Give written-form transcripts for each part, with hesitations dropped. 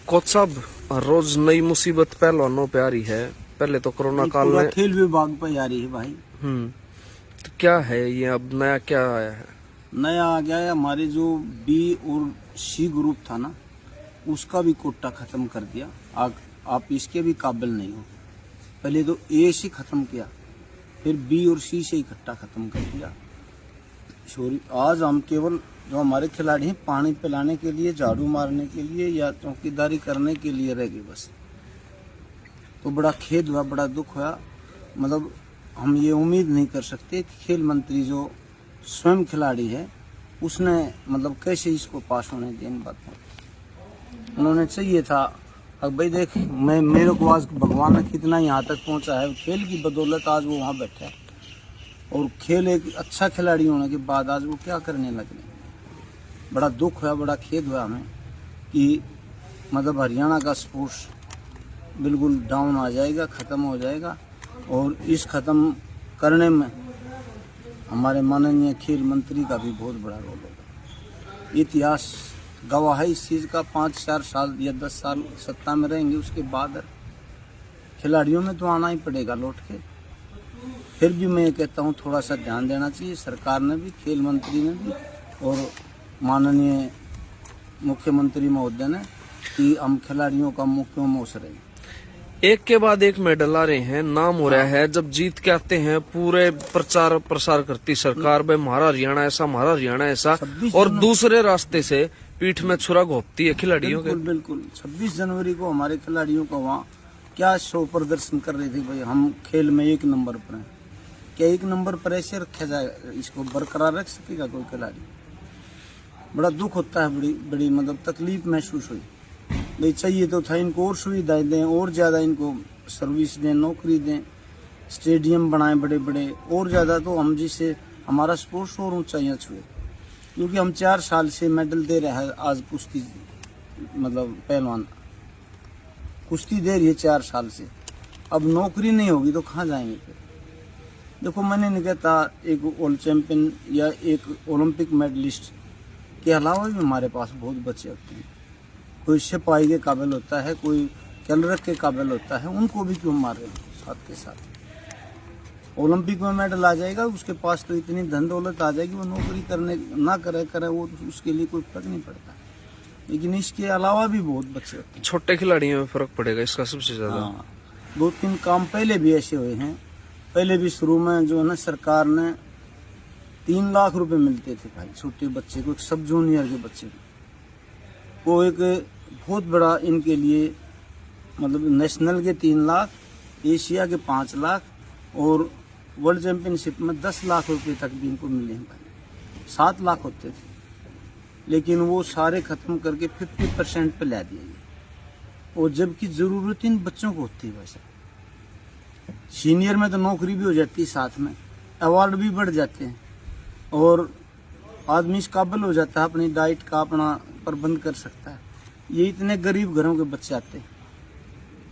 Coach साहब, रोज नई मुसीबत पहलवानों पे आ रही है। पहले तो कोरोना काल में खेल विभाग पे आ रही है भाई। तो क्या है ये, अब नया क्या आया है? नया आ गया है, हमारे जो बी और सी ग्रुप था ना, उसका भी कोटा खत्म कर दिया। आप इसके भी काबिल नहीं हो। पहले तो ए से खत्म किया, फिर बी और सी से इकट्ठा खत्म कर दिया। सॉरी, आज हम केवल जो हमारे खिलाड़ी हैं पानी पिलाने के लिए, झाड़ू मारने के लिए या चौकीदारी करने के लिए रह गए बस। तो बड़ा खेद हुआ, बड़ा दुख हुआ। मतलब हम ये उम्मीद नहीं कर सकते कि खेल मंत्री जो स्वयं खिलाड़ी है उसने मतलब कैसे इसको पास होने दिया इन बातों। उन्होंने चाहिए था, अब भाई देख, मेरे को आज भगवान ने कितना यहाँ तक पहुँचा है, खेल की बदौलत आज वो वहाँ बैठा है। और खेल एक अच्छा खिलाड़ी होने के बाद आज वो क्या करने लगे। बड़ा दुख हुआ, बड़ा खेद हुआ हमें कि मतलब हरियाणा का स्पोर्ट्स बिल्कुल डाउन आ जाएगा, ख़त्म हो जाएगा। और इस ख़त्म करने में हमारे माननीय खेल मंत्री का भी बहुत बड़ा रोल होगा। इतिहास गवाह है इस चीज़ का। 5-4 साल या 10 साल सत्ता में रहेंगे, उसके बाद खिलाड़ियों में तो आना ही पड़ेगा लौट के। फिर भी मैं कहता हूँ थोड़ा सा ध्यान देना चाहिए सरकार ने भी, खेल मंत्री ने भी और माननीय मुख्यमंत्री महोदय ने, कि हम खिलाड़ियों का मुख्य मोर्चा रहे। एक के बाद एक मेडल आ रहे हैं, नाम हो रहा है। जब जीत के आते हैं पूरे प्रचार प्रसार करती सरकार, भाई हमारा हरियाणा ऐसा, हमारा हरियाणा ऐसा, और दूसरे रास्ते से पीठ में छुरा घोंपती है खिलाड़ियों के। बिल्कुल 26 जनवरी को हमारे खिलाड़ियों को वहाँ क्या शो प्रदर्शन कर रहे थे भाई, हम खेल में 1 नंबर पर हैं। क्या 1 नंबर पर ऐसे रखा जाएगा, इसको बरकरार रख सकेगा कोई खिलाड़ी? बड़ा दुख होता है, बड़ी बड़ी मतलब तकलीफ महसूस हुई। भाई चाहिए तो था इनको और सुविधाएं दें, और ज़्यादा इनको सर्विस दें, नौकरी दें, स्टेडियम बनाएं बड़े बड़े, और ज़्यादा तो हम जिससे हमारा स्पोर्ट्स और ऊंचाइयाँ छुए। क्योंकि हम 4 साल से मेडल दे रहे हैं। आज कुश्ती मतलब पहलवान कुश्ती दे रही है 4 साल से, अब नौकरी नहीं होगी तो कहाँ जाएंगे फिर? देखो, मैंने नहीं कहता एक वर्ल्ड चैंपियन या एक ओलंपिक मेडलिस्ट के अलावा भी हमारे पास बहुत बच्चे होते हैं। कोई सिपाही के काबिल होता है, कोई क्लर्क के काबिल होता है, उनको भी क्यों मार रहे हैं साथ के साथ? ओलंपिक में मेडल आ जाएगा, उसके पास तो इतनी धन दौलत आ जाएगी, वो नौकरी करने ना करे वो तो उसके लिए कोई फर्क नहीं पड़ता। लेकिन इसके अलावा भी बहुत बच्चे होते हैं। छोटे खिलाड़ियों में फर्क पड़ेगा इसका सबसे ज्यादा। हाँ, 2-3 काम पहले भी ऐसे हुए हैं। पहले भी शुरू में जो है ना, सरकार ने 3 लाख रुपए मिलते थे भाई छोटे बच्चे को, एक सब जूनियर के बच्चे को। वो एक बहुत बड़ा इनके लिए मतलब नेशनल के 3 लाख, एशिया के 5 लाख और वर्ल्ड चैंपियनशिप में 10 लाख रुपए तक भी इनको मिले हैं भाई। 7 लाख होते थे, लेकिन वो सारे खत्म करके 50% पे ला दिए। और जबकि जरूरत इन बच्चों को होती है वैसे। सीनियर में तो नौकरी भी हो जाती है, साथ में अवार्ड भी बढ़ जाते हैं और आदमी इस काबिल हो जाता है, अपनी डाइट का अपना प्रबंध कर सकता है। ये इतने गरीब घरों के बच्चे आते हैं।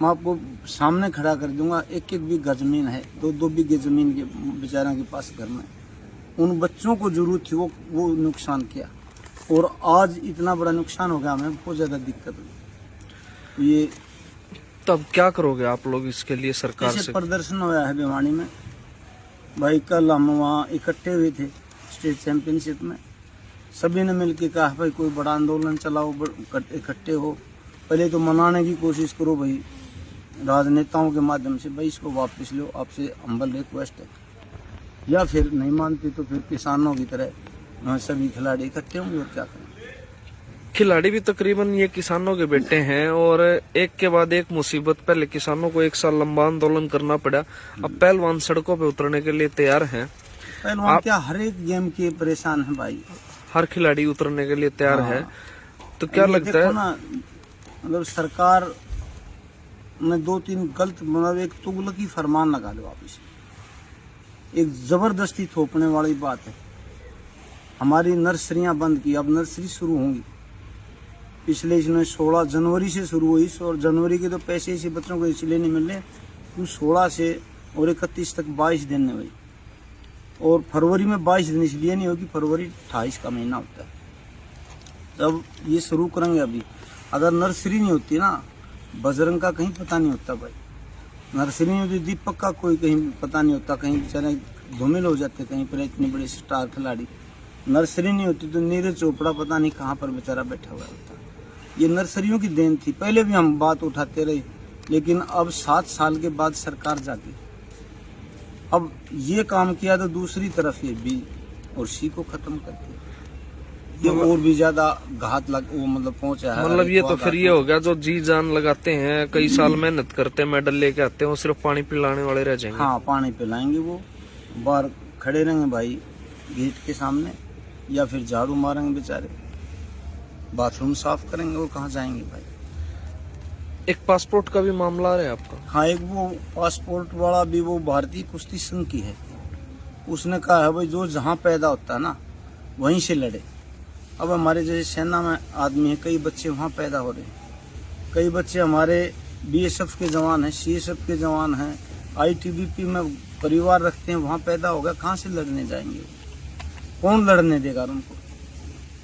मैं आपको सामने खड़ा कर दूंगा, 1-1 बीघा जमीन है, 2-2 बीघे जमीन के बेचारों के पास घर में। उन बच्चों को जरूरत थी, वो नुकसान किया और आज इतना बड़ा नुकसान हो गया, हमें बहुत ज्यादा दिक्कत हुई। ये तब क्या करोगे आप लोग इसके लिए सरकार से? प्रदर्शन होया है भिवानी में भाई। कल हम वहाँ इकट्ठे हुए थे स्टेट चैंपियनशिप में। सभी ने मिलकर कहा भाई कोई बड़ा आंदोलन चलाओ, इकट्ठे हो। पहले तो मनाने की कोशिश करो भाई राजनेताओं के माध्यम से, भाई इसको वापस लो, आपसे हम्बल रिक्वेस्ट है। या फिर नहीं मानते तो फिर किसानों की तरह सभी खिलाड़ी इकट्ठे होंगे और क्या करें। खिलाड़ी भी तकरीबन ये किसानों के बेटे हैं और एक के बाद एक मुसीबत। पहले किसानों को 1 साल लंबा आंदोलन करना पड़ा, अब पहलवान सड़कों पे उतरने के लिए तैयार हैं। पहलवान क्या हर एक गेम के परेशान है भाई, हर खिलाड़ी उतरने के लिए तैयार है। तो क्या लगता है ना, मतलब सरकार ने 2-3 गलत मतलब एक तुगलकी फरमान लगा लो आप इसे, एक जबरदस्ती थोपने वाली बात है। हमारी नर्सरियां बंद की, अब नर्सरी शुरू होंगी। पिछले इसमें 16 जनवरी से शुरू हुई, और जनवरी के तो पैसे इसी बच्चों को इसलिए नहीं मिल रहे क्योंकि 16 से और 31 तक 22 दिन हुई, और फरवरी में 22 दिन इसलिए नहीं होगी, फरवरी 28 का महीना होता है। जब ये शुरू करेंगे अभी अगर नर्सरी नहीं होती ना, बजरंग का कहीं पता नहीं होता भाई। नर्सरी नहीं होती, दीपक का कोई कहीं पता नहीं होता, कहीं बेचारे धूमिल हो जाते कहीं पर, इतने बड़े स्टार खिलाड़ी। नर्सरी नहीं होती तो नीरज चोपड़ा पता नहीं कहाँ पर बेचारा बैठा हुआ होता। ये नर्सरियों की देन थी। पहले भी हम बात उठाते रहे, लेकिन अब 7 साल के बाद सरकार जागी, अब ये काम किया तो दूसरी तरफ ये बी और सी को खत्म कर दिया। ये और भी ज्यादा घात लग वो मतलब पहुंचा है। मतलब ये तो फिर ये हो गया, जो जी जान लगाते हैं, कई साल मेहनत करते हैं, मेडल लेके आते हैं, वो सिर्फ पानी पिलाने वाले रह जाएंगे। हाँ, पानी पिलाएंगे, वो बाहर खड़े रहेंगे भाई गेट के सामने, या फिर झाड़ू मारेंगे बेचारे, बाथरूम साफ करेंगे, वो कहाँ जाएंगे भाई। एक पासपोर्ट का भी मामला आ रहा है आपका? हाँ, एक वो पासपोर्ट वाला भी वो भारतीय कुश्ती संघ की है, उसने कहा है भाई जो जहाँ पैदा होता है ना वहीं से लड़े। अब हमारे जैसे सेना में आदमी है, कई बच्चे वहाँ पैदा हो रहे हैं, कई बच्चे हमारे बीएसएफ के जवान हैं, सीएसएफ के जवान हैं, आईटीबीपी में परिवार रखते हैं, वहाँ पैदा होगा, कहाँ से लड़ने जाएंगे? कौन लड़ने देगा उनको?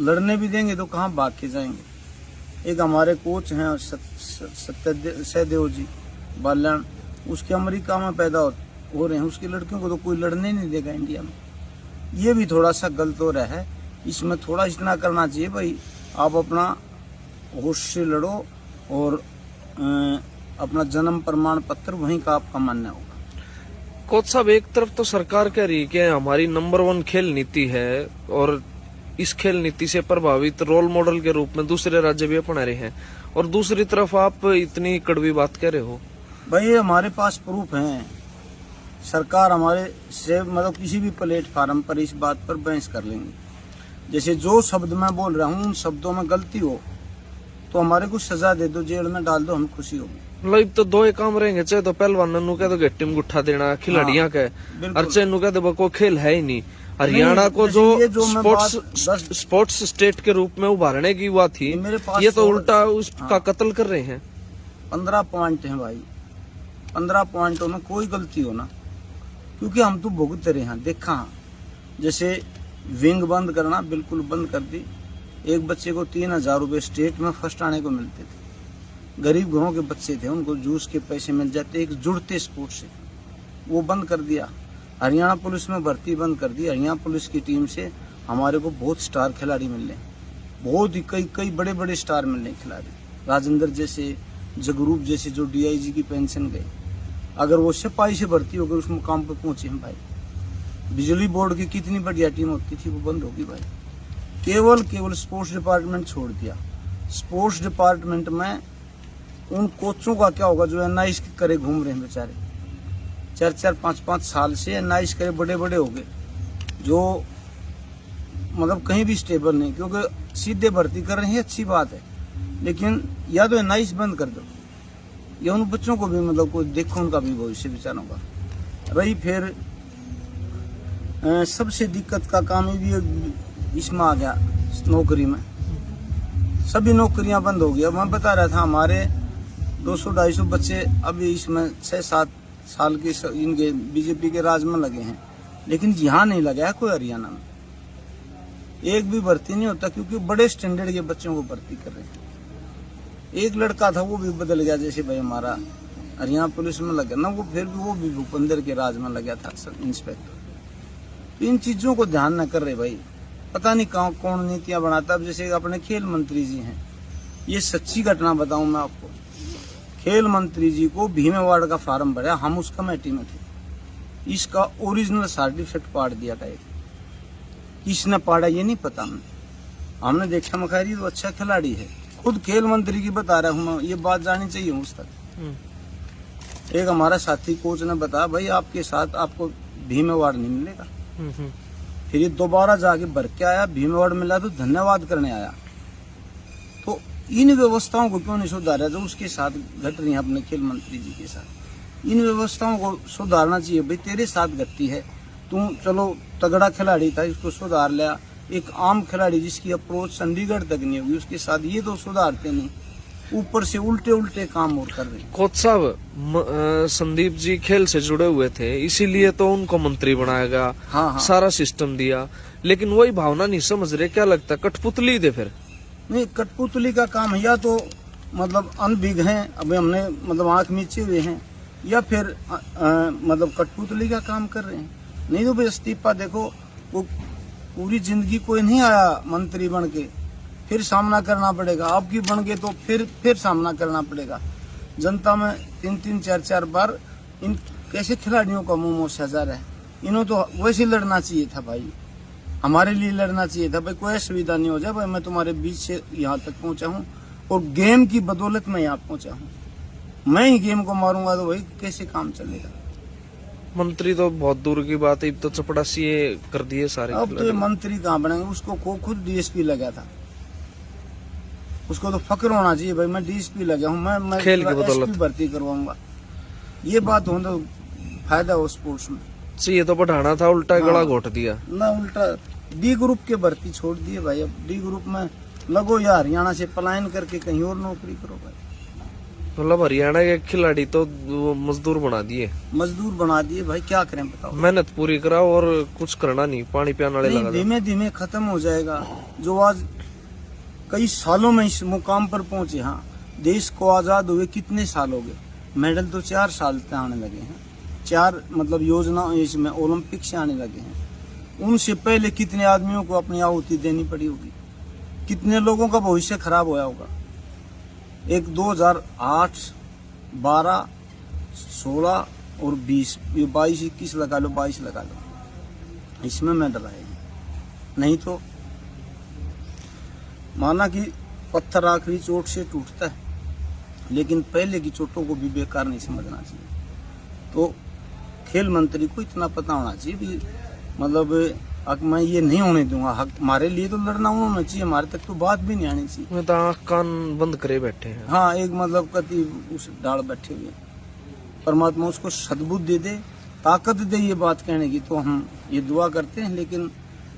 लड़ने भी देंगे तो कहाँ भाग के जाएंगे। एक हमारे कोच हैं सहदेव जी बाल्याण, उसके अमेरिका में पैदा हो रहे हैं, उसकी लड़कियों को तो कोई लड़ने नहीं देगा इंडिया में। ये भी थोड़ा सा गलत हो रहा है, इसमें थोड़ा इतना करना चाहिए भाई, आप अपना होश से लड़ो और अपना जन्म प्रमाण पत्र वहीं का आपका मान्य होगा। कोच साहब, एक तरफ तो सरकार कह रही है कि हमारी नंबर 1 खेल नीति है, और इस खेल नीति से प्रभावित रोल मॉडल के रूप में दूसरे राज्य भी अपना रहे हैं, और दूसरी तरफ आप इतनी कड़वी बात कह रहे हो। भाई ये हमारे पास प्रूफ हैं, सरकार हमारे से मतलब किसी भी प्लेटफार्म पर इस बात पर बहस कर लेंगे। जैसे जो शब्द मैं बोल रहा हूँ उन शब्दों में गलती हो तो हमारे को सजा दे दो, जेल में डाल दो, हमें खुशी होगी। मतलब तो दो ही काम रहेंगे, चाहे तो पहलवान नु कह दो गट्टी में गुट्ठा देना खिलाड़ियां का, और चाहे नु कह दो कोई खेल है ही नहीं। हरियाणा को जो स्पोर्ट्स स्टेट के रूप में उभारने की हुआ थी, ये तो उल्टा उसका कत्ल कर रहे हैं। 15 पॉइंट है भाई, 15 पॉइंटों में कोई गलती हो ना, क्योंकि हम तो भुगत रहे हैं, देखा। जैसे विंग बंद करना बिल्कुल बंद कर दी, एक बच्चे को 3000 रुपए स्टेट में फर्स्ट आने को मिलते थे, गरीब घरों के बच्चे थे, उनको जूस के पैसे मिल जाते एक जुड़ते स्पोर्ट से, वो बंद कर दिया। हरियाणा पुलिस में भर्ती बंद कर दी, हरियाणा पुलिस की टीम से हमारे को बहुत स्टार खिलाड़ी मिल रहे, बहुत ही कई बड़े बड़े स्टार मिल रहे खिलाड़ी, राजेंद्र जैसे, जगरूप जैसे जो डीआईजी की पेंशन गए, अगर वो सिपाही से भर्ती होकर उस मुकाम पर पहुंचे हैं भाई। बिजली बोर्ड की कितनी बढ़िया टीम होती थी, वो बंद होगी भाई। केवल स्पोर्ट्स डिपार्टमेंट छोड़ दिया। स्पोर्ट्स डिपार्टमेंट में उन कोचों का क्या होगा जो एनआईएस करे घूम रहे हैं बेचारे, 4-4, 5-5 साल से एनआईएस करे, बड़े बड़े हो गए, जो मतलब कहीं भी स्टेबल नहीं, क्योंकि सीधे भर्ती कर रहे हैं, अच्छी बात है, लेकिन या तो एनआईएस बंद कर दो, या उन बच्चों को भी मतलब कोई देखो, उनका भी भविष्य बेचारों का। रही फिर सबसे दिक्कत का काम ये भी इसमें आ गया, नौकरी में सभी नौकरियां बंद हो गई। अब मैं बता रहा था हमारे 200-250 बच्चे अभी इसमें 6-7 साल के इनके बीजेपी के राज में लगे हैं, लेकिन यहाँ नहीं लगा है कोई। हरियाणा में एक भी भर्ती नहीं होता, क्योंकि बड़े स्टैंडर्ड के बच्चों को भर्ती कर रहे हैं। एक लड़का था वो भी बदल गया, जैसे भाई हमारा हरियाणा पुलिस में लगा ना, वो फिर भी वो भी भूपेंद्र के राज में लगा था इंस्पेक्टर। तो इन चीजों को ध्यान न कर रहे भाई, पता नहीं कौन नीतियां बनाता। अब जैसे अपने खेल मंत्री जी हैं, ये सच्ची घटना बताऊं मैं आपको, खेल मंत्री जी को भीम अवार्ड का फार्म भरा, हम उस कमेटी में थे, इसका ओरिजिनल सर्टिफिकेट पाड़ दिया था। किसने पाड़ा ये नहीं पता, हमने देखा मखैरी तो अच्छा खिलाड़ी है, खुद खेल मंत्री की बता रहा हूँ मैं, ये बात जानी चाहिए मुझ तक। एक हमारा साथी कोच ने बताया भाई आपके साथ आपको भीम अवार्ड नहीं मिलेगा। फिर ये दोबारा जाके भर के आया, भीम अवार्ड मिला तो धन्यवाद करने आया। तो इन व्यवस्थाओं को क्यों नहीं सुधारा जो उसके साथ घट रही है अपने खेल मंत्री जी के साथ? इन व्यवस्थाओं को सुधारना चाहिए भाई, तेरे साथ घटती है, तू चलो तगड़ा खिलाड़ी था, इसको सुधार लिया। एक आम खिलाड़ी जिसकी अप्रोच चंडीगढ़ तक नहीं होगी, उसके साथ ये तो सुधारते नहीं, ऊपर से उल्टे उल्टे काम और कर रहे हैं। कोच साहब, संदीप जी खेल से जुड़े हुए थे, इसीलिए तो उनको मंत्री बनाया गया। हाँ। सारा सिस्टम दिया, लेकिन वही भावना नहीं समझ रहे, क्या लगता है कठपुतली दे फिर? नहीं, कठपुतली का काम या तो मतलब अनभिग हैं, अभी हमने मतलब आंख मीचे हुए हैं, या फिर मतलब कठपुतली का काम कर रहे हैं। नहीं तो भाई इस्तीफा देखो, वो पूरी जिंदगी कोई नहीं आया मंत्री बन के, फिर सामना करना पड़ेगा। आपकी बन के तो फिर सामना करना पड़ेगा। जनता में 3-3, 4-4 बार इन कैसे खिलाड़ियों का मुंह सजा है। इन्हों तो वैसे लड़ना चाहिए था भाई, हमारे लिए लड़ना चाहिए था भाई। कोई असुविधा नहीं हो जाए भाई, मैं तुम्हारे बीच से यहाँ तक पहुंचा हूँ और गेम की बदौलत मैं यहाँ पहुंचा हूँ। मैं ही गेम को मारूंगा तो भाई कैसे काम चलेगा। मंत्री तो बहुत दूर की बात है, अब तो चपड़ासी कर दिए सारे। अब तो ये मंत्री कहाँ बनेंगे, उसको खुद डीएसपी लगा था, उसको तो फक्र होना चाहिए भाई, मैं डीएसपी लगा हूँ, मैं खेल की बदौलत एसपी भर्ती करवाऊंगा। ये बात हो तो फायदा हो स्पोर्ट्स में। ये तो बढ़ाना था, उल्टा गला हाँ। घोट दिया ना उल्टा डी ग्रुप के भर्ती छोड़ दिए भाई। अब डी ग्रुप में लगो या हरियाणा से पलायन करके कहीं और नौकरी करो भाई। मतलब हरियाणा के खिलाड़ी तो मजदूर बना दिए, मजदूर बना दिए भाई, क्या करें बताओ। मेहनत पूरी कराओ और कुछ करना नहीं, पानी पियाने वाले लगा दो। धीमे धीमे खत्म हो जाएगा। जो आज कई सालों में इस मुकाम पर पहुंचे, हाँ देश को आजाद हुए कितने साल हो गए, मेडल तो 4 साल तक आने लगे हैं, 4 मतलब योजना इसमें ओलंपिक से आने लगे हैं। उनसे पहले कितने आदमियों को अपनी आहुति देनी पड़ी होगी, कितने लोगों का भविष्य खराब होया होगा। एक 2008, 12, 16 और 20, ये 22, 21 लगा लो, 22 लगा लो, इसमें मेडल आए हैं। नहीं तो माना कि पत्थर आखिरी चोट से टूटता है, लेकिन पहले की चोटों को भी बेकार नहीं समझना चाहिए। तो खेल मंत्री को इतना पता होना चाहिए भी मतलब अब मैं ये नहीं होने दूंगा। हक हमारे लिए तो लड़ना होना चाहिए, हमारे तक तो बात भी नहीं आनी चाहिए। मैं तो आँख कान बंद करे बैठे हैं। हाँ, एक मतलब कति उस डाल बैठे हुए, परमात्मा उसको सद्बुद्धि दे दे, ताकत दे ये बात कहने की, तो हम ये दुआ करते हैं। लेकिन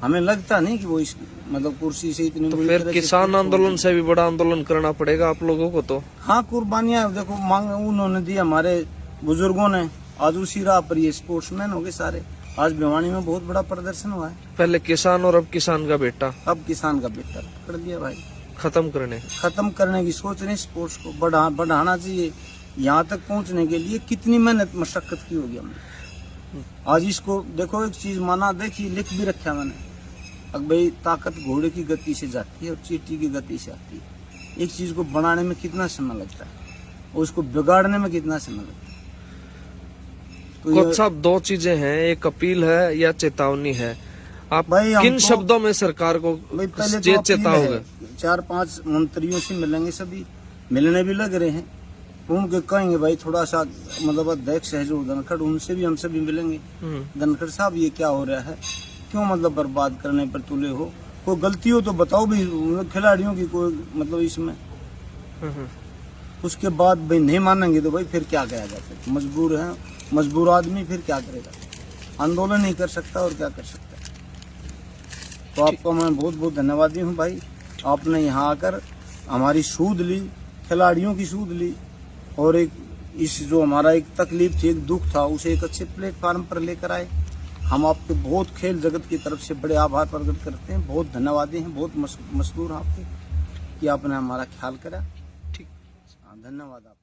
हमें लगता नहीं कि वो इस मतलब कुर्सी से इतनी तो बुरी फिर तरह से किसान आंदोलन से भी बड़ा आंदोलन करना पड़ेगा आप लोगों को। तो हाँ, कुर्बानियां देखो मांग उन्होंने दी, हमारे बुजुर्गों ने, आज उसी राह पर ये स्पोर्ट्समैन हो गए सारे। आज भिवानी में बहुत बड़ा प्रदर्शन हुआ है। पहले किसान और अब किसान का बेटा, अब किसान का बेटा पकड़ लिया भाई। खत्म करने की सोच रहे, स्पोर्ट्स को बढ़ाना चाहिए। यहाँ तक पहुँचने के लिए कितनी मेहनत मशक्कत की होगी हमने। आज इसको देखो, एक चीज माना देखी, लिख भी रखा मैंने, अब भाई ताकत घोड़े की गति से जाती है और चींटी की गति से आती है। एक चीज को बनाने में कितना समय लगता है और उसको बिगाड़ने में कितना समय लगता है। कोच साहब, 2 चीजें हैं, एक अपील है या चेतावनी है। आप भाई किन शब्दों में सरकार को पहले तो चेताओगे? 4-5 मंत्रियों से मिलेंगे, सभी मिलने भी लग रहे हैं, उनके कहेंगे भाई थोड़ा सा मतलब अध्यक्ष है जो धनखड़, उनसे भी हम सभी मिलेंगे। धनखड़ साहब, ये क्या हो रहा है, क्यों मतलब बर्बाद करने पर तुले हो, कोई गलती हो तो बताओ भी खिलाड़ियों की, कोई मतलब इसमें। उसके बाद भाई नहीं मानेंगे तो भाई फिर क्या कहा जाता है, मजबूर है, मजबूर आदमी फिर क्या करेगा, आंदोलन नहीं कर सकता और क्या कर सकता है। तो आपका मैं बहुत बहुत धन्यवादी हूँ भाई, आपने यहाँ आकर हमारी सूध ली, खिलाड़ियों की सूध ली, और एक इस जो हमारा एक तकलीफ थी, एक दुख था, उसे एक अच्छे प्लेटफार्म पर लेकर आए। हम आपके बहुत खेल जगत की तरफ से बड़े आभार प्रकट करते हैं, बहुत धन्यवादी हैं, बहुत मशहूर आपके कि आपने हमारा ख्याल करा। ठीक, धन्यवाद आप।